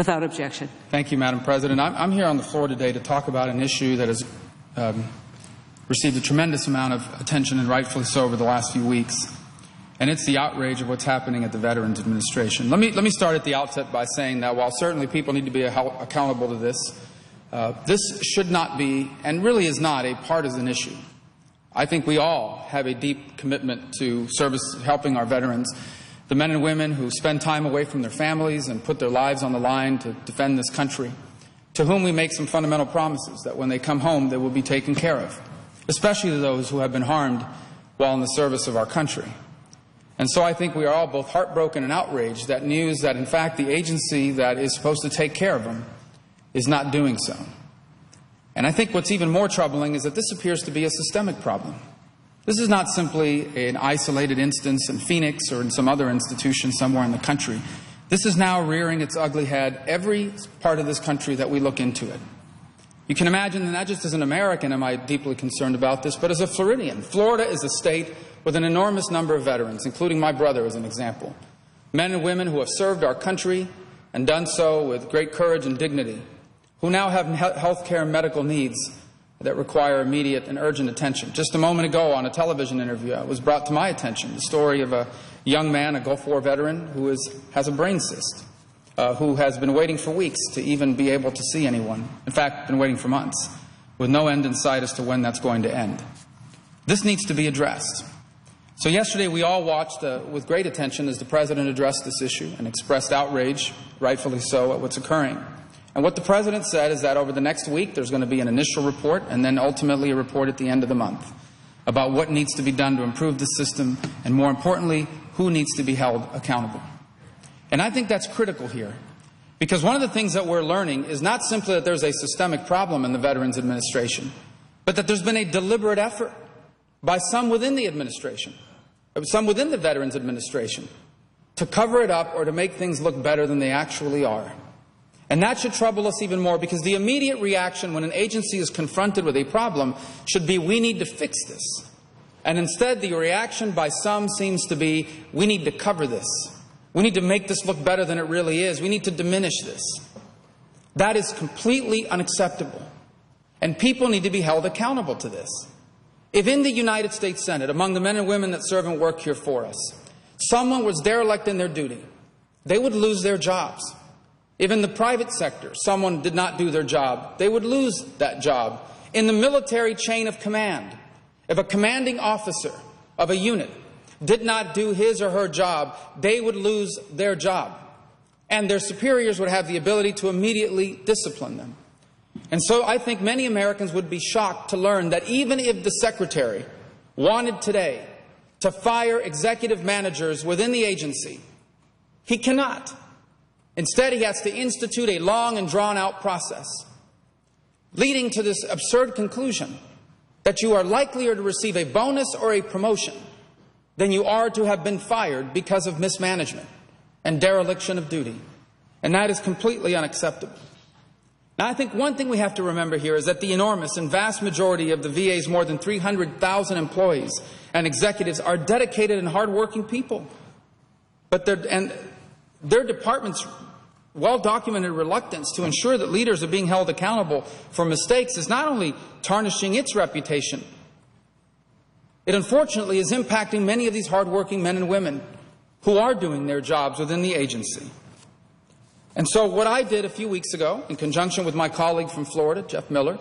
Without objection. Thank you, Madam President. I'm here on the floor today to talk about an issue that has received a tremendous amount of attention, and rightfully so, over the last few weeks. And it's the outrage of what's happening at the Veterans Administration. Let me start at the outset by saying that while certainly people need to be accountable to this, this should not be, and really is not, a partisan issue. I think we all have a deep commitment to helping our veterans, the men and women who spend time away from their families and put their lives on the line to defend this country, to whom we make some fundamental promises that when they come home they will be taken care of, especially those who have been harmed while in the service of our country. And so I think we are all both heartbroken and outraged that news that, in fact, the agency that is supposed to take care of them is not doing so. And I think what's even more troubling is that this appears to be a systemic problem. This is not simply an isolated instance in Phoenix or in some other institution somewhere in the country. This is now rearing its ugly head every part of this country that we look into it. You can imagine that not just as an American am I deeply concerned about this, but as a Floridian. Florida is a state with an enormous number of veterans, including my brother as an example. Men and women who have served our country and done so with great courage and dignity, who now have health care and medical needs that require immediate and urgent attention. Just a moment ago on a television interview, it was brought to my attention the story of a young man, a Gulf War veteran, who has a brain cyst, who has been waiting for weeks to even be able to see anyone. In fact, been waiting for months, with no end in sight as to when that's going to end. This needs to be addressed. So yesterday we all watched with great attention as the President addressed this issue and expressed outrage, rightfully so, at what's occurring. And what the President said is that over the next week there's going to be an initial report and then ultimately a report at the end of the month about what needs to be done to improve the system and, more importantly, who needs to be held accountable. And I think that's critical here, because one of the things that we're learning is not simply that there's a systemic problem in the Veterans Administration, but that there's been a deliberate effort by some within the administration, some within the Veterans Administration, to cover it up or to make things look better than they actually are. And that should trouble us even more, because the immediate reaction when an agency is confronted with a problem should be, we need to fix this. And instead, the reaction by some seems to be, we need to cover this. We need to make this look better than it really is. We need to diminish this. That is completely unacceptable. And people need to be held accountable to this. If in the United States Senate, among the men and women that serve and work here for us, someone was derelict in their duty, they would lose their jobs. If in the private sector someone did not do their job, they would lose that job. In the military chain of command, if a commanding officer of a unit did not do his or her job, they would lose their job. And their superiors would have the ability to immediately discipline them. And so I think many Americans would be shocked to learn that even if the Secretary wanted today to fire executive managers within the agency, he cannot. Instead, he has to institute a long and drawn-out process, leading to this absurd conclusion that you are likelier to receive a bonus or a promotion than you are to have been fired because of mismanagement and dereliction of duty. And that is completely unacceptable. Now, I think one thing we have to remember here is that the enormous and vast majority of the VA's more than 300,000 employees and executives are dedicated and hardworking people. But their department's well-documented reluctance to ensure that leaders are being held accountable for mistakes is not only tarnishing its reputation, it unfortunately is impacting many of these hardworking men and women who are doing their jobs within the agency. And so what I did a few weeks ago, in conjunction with my colleague from Florida, Jeff Miller,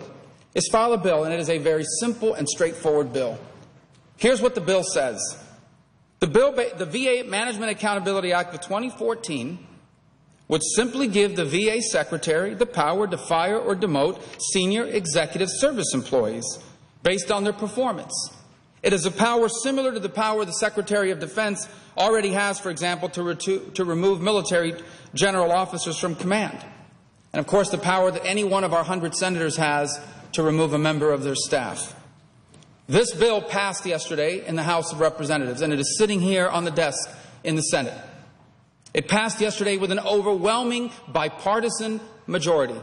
is file a bill, and it is a very simple and straightforward bill. Here's what the bill says. The VA Management Accountability Act of 2014 would simply give the VA Secretary the power to fire or demote senior executive service employees based on their performance. It is a power similar to the power the Secretary of Defense already has, for example, to remove military general officers from command. And, of course, the power that any one of our 100 senators has to remove a member of their staff. This bill passed yesterday in the House of Representatives, and it is sitting here on the desk in the Senate. It passed yesterday with an overwhelming bipartisan majority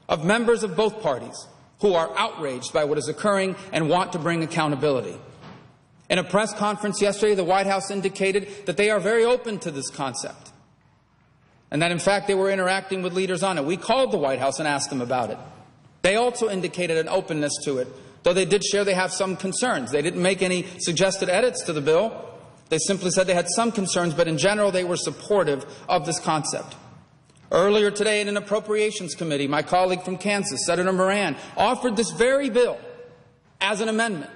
of members of both parties who are outraged by what is occurring and want to bring accountability. In a press conference yesterday, the White House indicated that they are very open to this concept. and that, in fact, they were interacting with leaders on it. We called the White House and asked them about it. They also indicated an openness to it, though they did share they have some concerns. They didn't make any suggested edits to the bill. They simply said they had some concerns, but in general they were supportive of this concept. Earlier today in an Appropriations Committee, my colleague from Kansas, Senator Moran, offered this very bill as an amendment,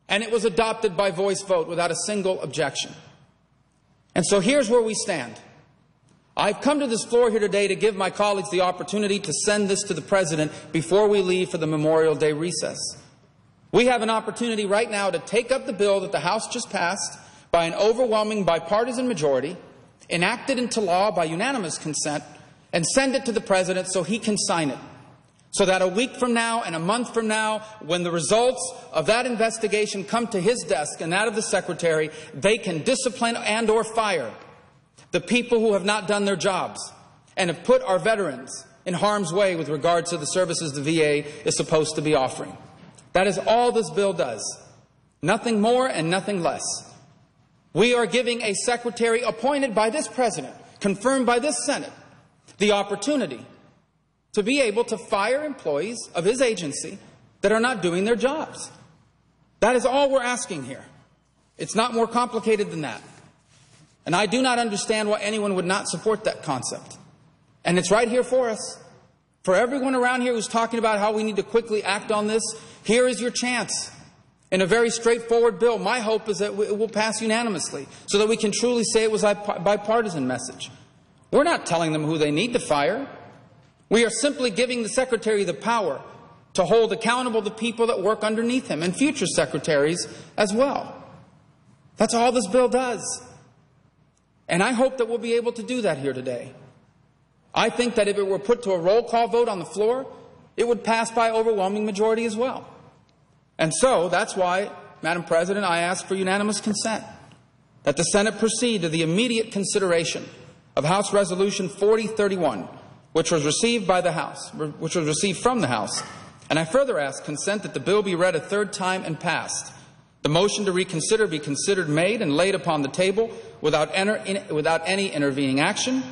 and it was adopted by voice vote without a single objection. And so here's where we stand. I've come to this floor here today to give my colleagues the opportunity to send this to the President before we leave for the Memorial Day recess. We have an opportunity right now to take up the bill that the House just passed by an overwhelming bipartisan majority, enacted into law by unanimous consent, and send it to the President so he can sign it. So that a week from now and a month from now, when the results of that investigation come to his desk and that of the Secretary, they can discipline and or fire the people who have not done their jobs and have put our veterans in harm's way with regard to the services the VA is supposed to be offering. That is all this bill does. Nothing more and nothing less. We are giving a Secretary appointed by this President, confirmed by this Senate, the opportunity to be able to fire employees of his agency that are not doing their jobs. That is all we're asking here. It's not more complicated than that. And I do not understand why anyone would not support that concept. And it's right here for us. For everyone around here who's talking about how we need to quickly act on this, here is your chance. In a very straightforward bill, my hope is that it will pass unanimously so that we can truly say it was a bipartisan message. We're not telling them who they need to fire. We are simply giving the Secretary the power to hold accountable the people that work underneath him and future secretaries as well. That's all this bill does. And I hope that we'll be able to do that here today. I think that if it were put to a roll call vote on the floor, it would pass by overwhelming majority as well. And so that's why, Madam President, I ask for unanimous consent that the Senate proceed to the immediate consideration of House Resolution 4031, which was received from the House. And I further ask consent that the bill be read a third time and passed. The motion to reconsider be considered made and laid upon the table without any intervening action,